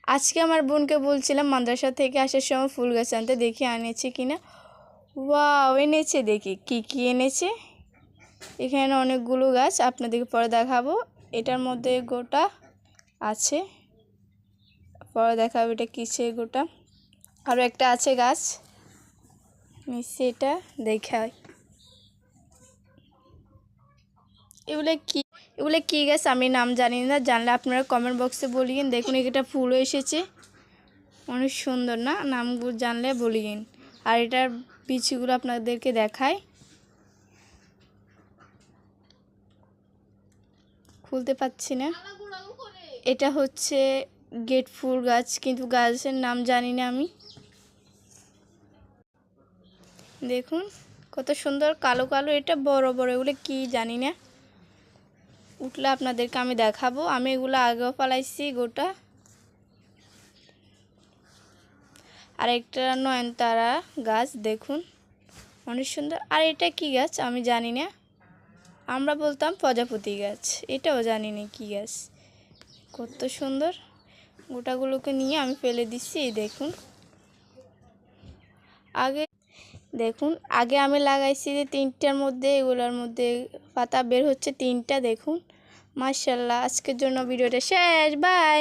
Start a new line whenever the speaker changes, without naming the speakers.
আজকে আমার বোনকে বলছিলাম মাদ্রাসা থেকে আসার সময় ফুল গাছ আনতে, দেখি আনেছে কিনা। ওয়াও, এনেছে। দেখি কি কি এনেছে। এখানে অনেকগুলো গাছ, আপনাদেরকে পরে দেখাবো। এটার মধ্যে গোটা আছে, পরে দেখাবো এটা কিসের গোটা। আরও একটা আছে গাছ নিচে, এটা দেখাই। এগুলো কি গাছ আমি নাম জানি না, জানলে আপনারা কমেন্ট বক্সে বলিয়েন। দেখুন এটা ফুলও এসেছে, অনেক সুন্দর না? নামগুলো জানলে বলিয়েন। আর এটার বীজগুলো আপনাদেরকে দেখায়, খুলতে পাচ্ছি না। এটা হচ্ছে গেট ফুল গাছ, কিন্তু গাছের নাম জানি না আমি। দেখুন কত সুন্দর কালো কালো, এটা বড় বড়, এগুলো কি জানি না, উঠলে আপনাদেরকে আমি দেখাবো। আমি এগুলো আগেও পালাইছি গোটা। আর একটা নয়নতারা গাছ, দেখুন অনেক সুন্দর। আর এটা কি গাছ আমি জানি না, আমরা বলতাম প্রজাপতি গাছ, এটাও জানি না কি গাছ। কত সুন্দর, গোটাগুলোকে নিয়ে আমি ফেলে দিচ্ছি। এই দেখুন, আগে আমি লাগাইছি যে 3টার মধ্যে, এগুলোর মধ্যে পাতা বের হচ্ছে 3টা। দেখুন মাশাআল্লাহ। আজকের জন্য ভিডিওটা শেষ, বাই।